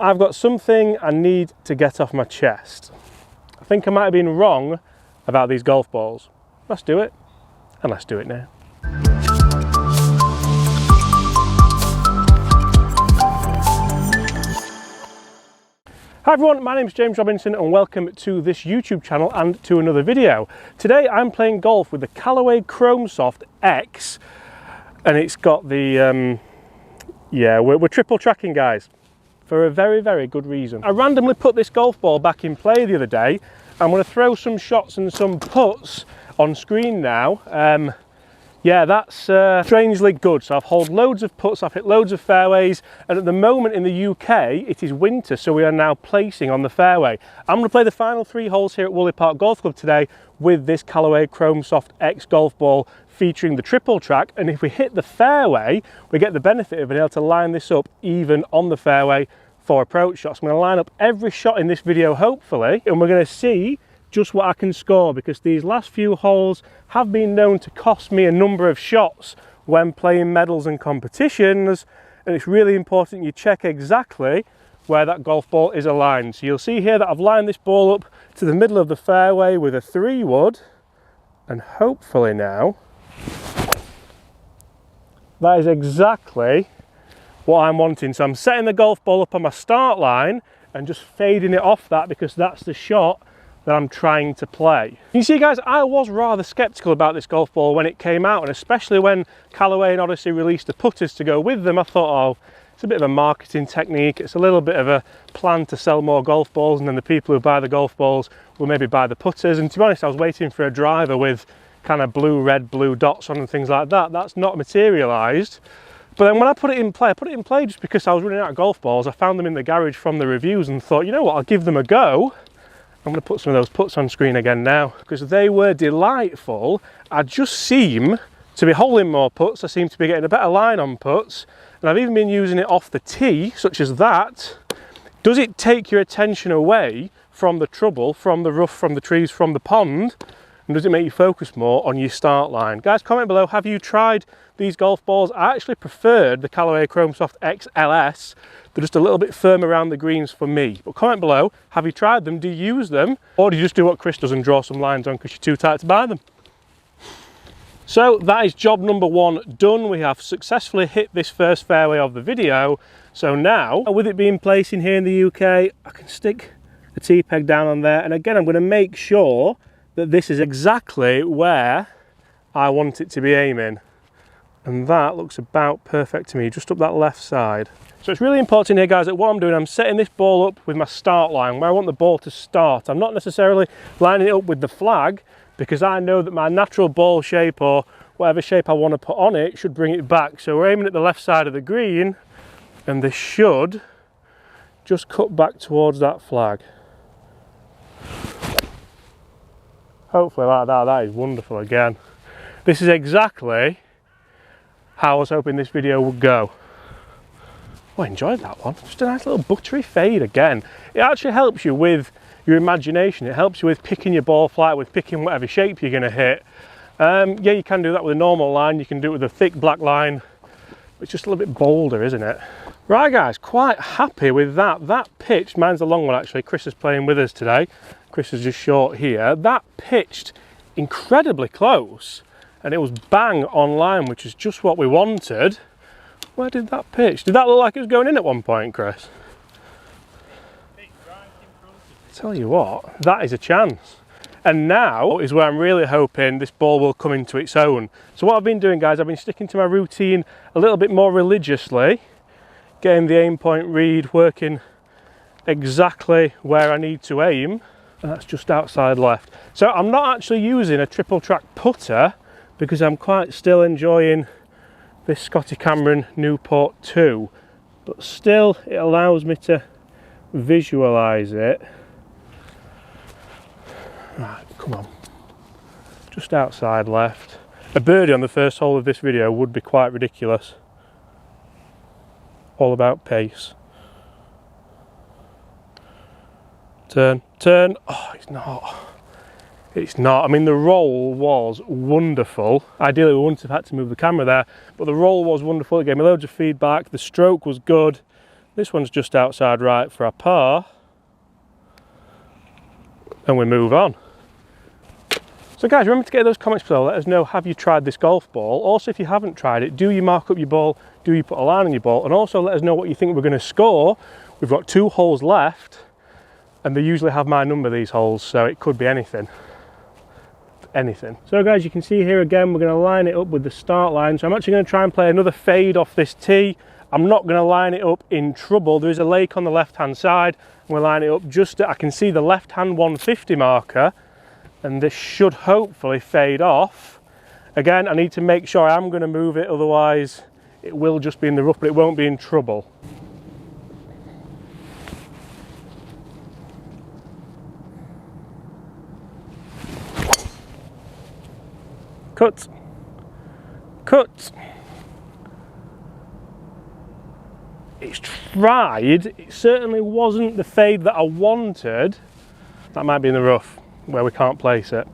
I've got something I need to get off my chest. I think I might have been wrong about these golf balls. Let's do it, and let's do it now. Hi everyone, my name is James Robinson and welcome to this YouTube channel and to another video. Today I'm playing golf with the Callaway Chrome Soft X, and it's got the, we're triple tracking, guys, for a very good reason. I randomly put this golf ball back in play the other day. I'm going to throw some shots and some putts on screen now. Yeah, that's strangely good. So I've holed loads of putts, I've hit loads of fairways, and at the moment in the UK it is winter, so we are now placing on the fairway. I'm going to play the final 3 holes here at Woolley Park Golf Club today with this Callaway Chrome Soft X golf ball featuring the triple track, and if we hit the fairway we get the benefit of being able to line this up even on the fairway for approach shots. I'm going to line up every shot in this video hopefully, and we're going to see just what I can score, because these last few holes have been known to cost me a number of shots when playing medals and competitions, and it's really important you check exactly where that golf ball is aligned. So you'll see here that I've lined this ball up to the middle of the fairway with a 3-wood, and hopefully now that is exactly what I'm wanting. So I'm setting the golf ball up on my start line and just fading it off that, because that's the shot that I'm trying to play. You see guys, I was rather sceptical about this golf ball when it came out, and especially when Callaway and Odyssey released the putters to go with them. I thought, oh, it's a bit of a marketing technique, it's a little bit of a plan to sell more golf balls, and then the people who buy the golf balls will maybe buy the putters. And to be honest, I was waiting for a driver with kind of blue, red, blue dots on and things like that. That's not materialised. But then when I put it in play just because I was running out of golf balls. I found them in the garage from the reviews and thought, you know what, I'll give them a go. I'm going to put some of those putts on screen again now, because they were delightful. I just seem to be holding more putts, I seem to be getting a better line on putts, and I've even been using it off the tee, such as that. Does it take your attention away from the trouble, from the rough, from the trees, from the pond, and does it make you focus more on your start line? Guys, comment below, have you tried these golf balls? I actually preferred the Callaway Chrome Soft XLS. They're just a little bit firm around the greens for me. But comment below, have you tried them? Do you use them? Or do you just do what Chris does and draw some lines on because you're too tight to buy them? So that is job number 1 done. We have successfully hit this first fairway of the video. So now, with it being placed in here in the UK, I can stick the T-peg down on there. And again, I'm going to make sure that this is exactly where I want it to be aiming. And that looks about perfect to me, just up that left side. So it's really important here, guys, that what I'm doing, I'm setting this ball up with my start line, where I want the ball to start. I'm not necessarily lining it up with the flag, because I know that my natural ball shape, or whatever shape I want to put on it, should bring it back. So we're aiming at the left side of the green, and this should just cut back towards that flag. Hopefully like that. That is wonderful again. This is exactly how I was hoping this video would go. Oh, I enjoyed that one. Just a nice little buttery fade again. It actually helps you with your imagination. It helps you with picking your ball flight, with picking whatever shape you're going to hit. Yeah, you can do that with a normal line. You can do it with a thick black line. It's just a little bit bolder, isn't it? Right guys, quite happy with that. That pitched, mine's a long one actually. Chris is playing with us today. Chris is just short here. That pitched incredibly close, and it was bang on line, which is just what we wanted. Where did that pitch? Did that look like it was going in at one point, Chris? Tell you what, that is a chance. And now is where I'm really hoping this ball will come into its own. So what I've been doing, guys, I've been sticking to my routine a little bit more religiously, getting the aim point read, working exactly where I need to aim, and that's just outside left. So I'm not actually using a triple track putter, because I'm quite still enjoying this Scotty Cameron Newport 2, but still it allows me to visualise it. Right, come on, just outside left. A birdie on the first hole of this video would be quite ridiculous. All about pace. Turn, turn. Oh, it's not. It's not. I mean, the roll was wonderful. Ideally, we wouldn't have had to move the camera there, but the roll was wonderful. It gave me loads of feedback. The stroke was good. This one's just outside right for our par. And we move on. So guys, remember to get those comments below. Let us know, have you tried this golf ball? Also, if you haven't tried it, do you mark up your ball? Do you put a line on your ball? And also let us know what you think we're going to score. We've got 2 holes left, and they usually have my number, these holes, so it could be anything. Anything. So guys, you can see here again, we're going to line it up with the start line. So I'm actually going to try and play another fade off this tee. I'm not going to line it up in trouble. There is a lake on the left hand side, and we'll line it up just I can see the left hand 150 marker, and this should hopefully fade off. Again, I need to make sure I am going to move it, otherwise it will just be in the rough, but it won't be in trouble. Cut. Cut. It's tried. It certainly wasn't the fade that I wanted. That might be in the rough where we can't place it.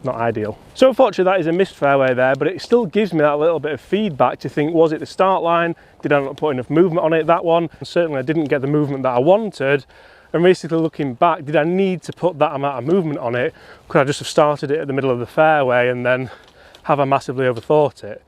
Not ideal. So unfortunately that is a missed fairway there, but it still gives me that little bit of feedback to think, was it the start line? Did I not put enough movement on it, that one? And certainly I didn't get the movement that I wanted. And basically looking back, did I need to put that amount of movement on it? Could I just have started it at the middle of the fairway and then have I massively overthought it?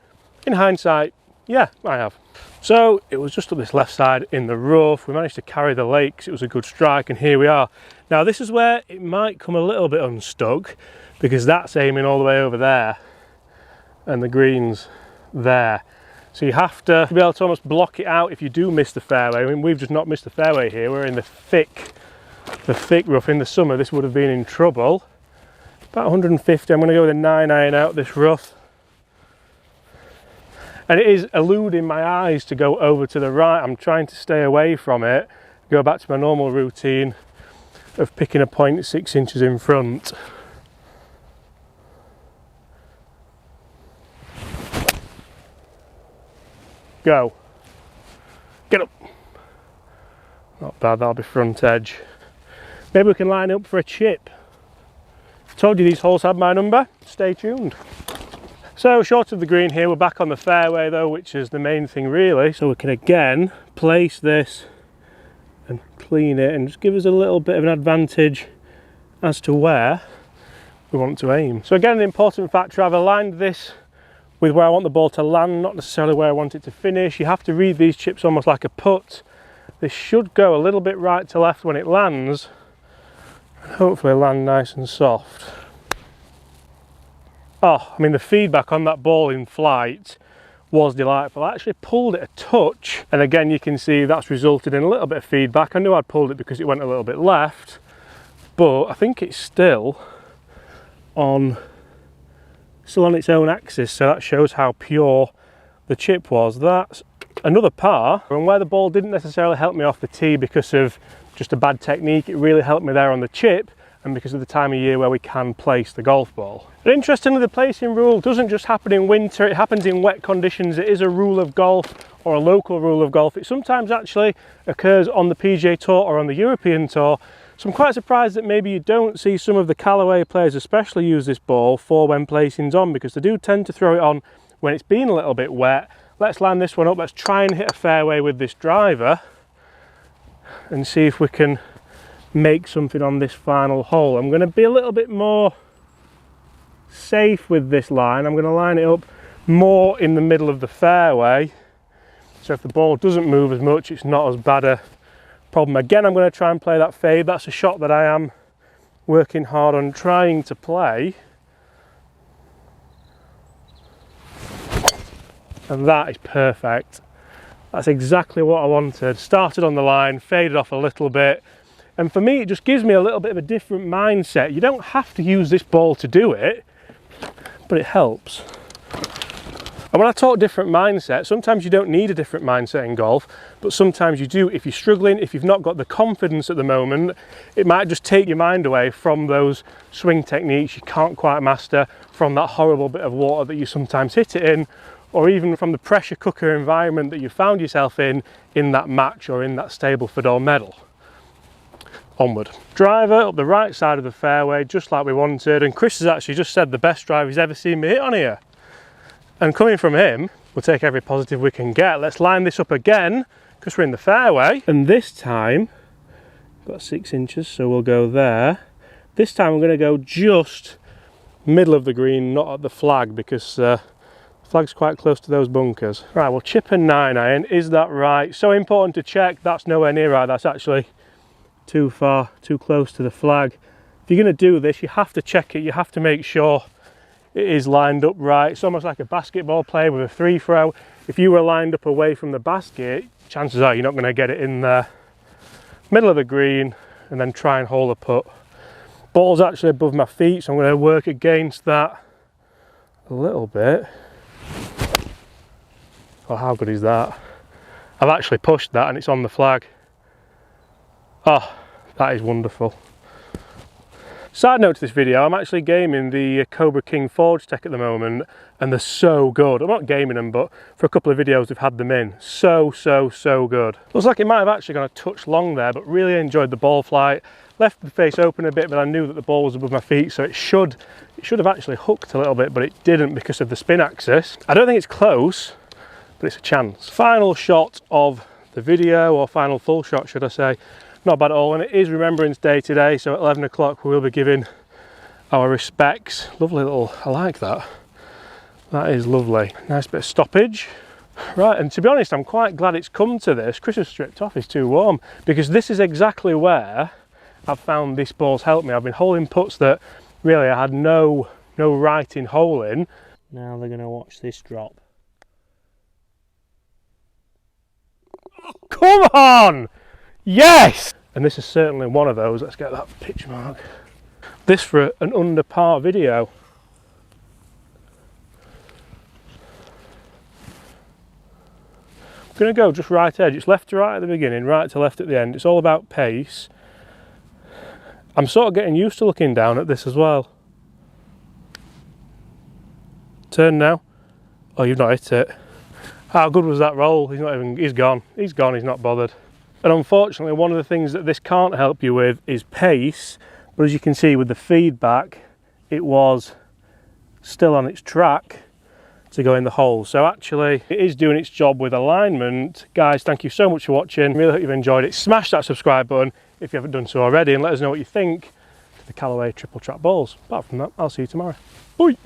In hindsight, yeah, I have. So it was just up this left side in the rough. We managed to carry the lake because it was a good strike, and here we are. Now this is where it might come a little bit unstuck, because that's aiming all the way over there and the green's there. So you have to be able to almost block it out if you do miss the fairway. I mean, we've just not missed the fairway here. We're in the thick rough. In the summer, this would have been in trouble. About 150, I'm going to go with a 9-iron out this rough. And it is eluding my eyes to go over to the right. I'm trying to stay away from it, go back to my normal routine of picking a point 6 inches in front. Go. Get up. Not bad, that'll be front edge. Maybe we can line up for a chip. Told you these holes had my number. Stay tuned. So short of the green here, we're back on the fairway though, which is the main thing really. So we can again place this and clean it and just give us a little bit of an advantage as to where we want to aim. So again, an important factor, I've aligned this with where I want the ball to land, not necessarily where I want it to finish. You have to read these chips almost like a putt. This should go a little bit right to left when it lands, and hopefully land nice and soft. Oh, I mean, the feedback on that ball in flight was delightful. I actually pulled it a touch, and again you can see that's resulted in a little bit of feedback. I knew I'd pulled it because it went a little bit left, but I think it's still on its own axis, so that shows how pure the chip was. That's another par, and where the ball didn't necessarily help me off the tee because of just a bad technique, it really helped me there on the chip, and because of the time of year where we can place the golf ball. But interestingly, the placing rule doesn't just happen in winter, it happens in wet conditions. It is a rule of golf, or a local rule of golf. It sometimes actually occurs on the PGA Tour or on the European Tour. So I'm quite surprised that maybe you don't see some of the Callaway players especially use this ball for when placing's on, because they do tend to throw it on when it's been a little bit wet. Let's line this one up. Let's try and hit a fairway with this driver and see if we can make something on this final hole. I'm going to be a little bit more safe with this line. I'm going to line it up more in the middle of the fairway, so if the ball doesn't move as much, it's not as bad a problem. Again, I'm going to try and play that fade. That's a shot that I am working hard on trying to play, and that is perfect. That's exactly what I wanted. Started on the line, faded off a little bit, and for me it just gives me a little bit of a different mindset. You don't have to use this ball to do it, but it helps. And when I talk different mindset, sometimes you don't need a different mindset in golf, but sometimes you do. If you're struggling, if you've not got the confidence at the moment, it might just take your mind away from those swing techniques you can't quite master, from that horrible bit of water that you sometimes hit it in, or even from the pressure cooker environment that you found yourself in that match or in that Stableford or medal. Onward. Driver up the right side of the fairway, just like we wanted, and Chris has actually just said the best drive he's ever seen me hit on here. And coming from him, we'll take every positive we can get. Let's line this up again, because we're in the fairway. And this time, got 6 inches, so we'll go there. This time I'm going to go just middle of the green, not at the flag, because the flag's quite close to those bunkers. Right, we'll chip a 9-iron. Is that right? So important to check. That's nowhere near right. That's actually too far, too close to the flag. If you're going to do this, you have to check it. You have to make sure it is lined up right. It's almost like a basketball player with a 3-throw. If you were lined up away from the basket, chances are you're not going to get it in there. Middle of the green, and then try and hold a putt. Ball's actually above my feet, so I'm going to work against that a little bit. Oh, how good is that? I've actually pushed that and it's on the flag. Oh, that is wonderful. Side note to this video, I'm actually gaming the Cobra King Forge tech at the moment, and they're so good. I'm not gaming them, but for a couple of videos we've had them in. So good. Looks like it might have actually gone a touch long there, but really enjoyed the ball flight. Left the face open a bit, but I knew that the ball was above my feet, so it should have actually hooked a little bit, but it didn't because of the spin axis. I don't think it's close, but it's a chance. Final shot of the video, or final full shot should I say. Not bad at all, and it is Remembrance Day today, so at 11 o'clock we will be giving our respects. Lovely little, I like that. That is lovely. Nice bit of stoppage. Right, and to be honest, I'm quite glad it's come to this. Chris has stripped off, it's too warm, because this is exactly where I've found this ball's helped me. I've been holing putts that really I had no right in holing. Now they're going to watch this drop. Oh, come on! Yes! And this is certainly one of those. Let's get that pitch mark. This for an under par video. I'm going to go just right edge. It's left to right at the beginning, right to left at the end. It's all about pace. I'm sort of getting used to looking down at this as well. Turn now. Oh, you've not hit it. How good was that roll? He's gone. He's gone, he's not bothered. And unfortunately, one of the things that this can't help you with is pace. But as you can see with the feedback, it was still on its track to go in the hole. So actually, it is doing its job with alignment. Guys, thank you so much for watching. Really hope you've enjoyed it. Smash that subscribe button if you haven't done so already, and let us know what you think of the Callaway triple trap balls. Apart from that, I'll see you tomorrow. Bye!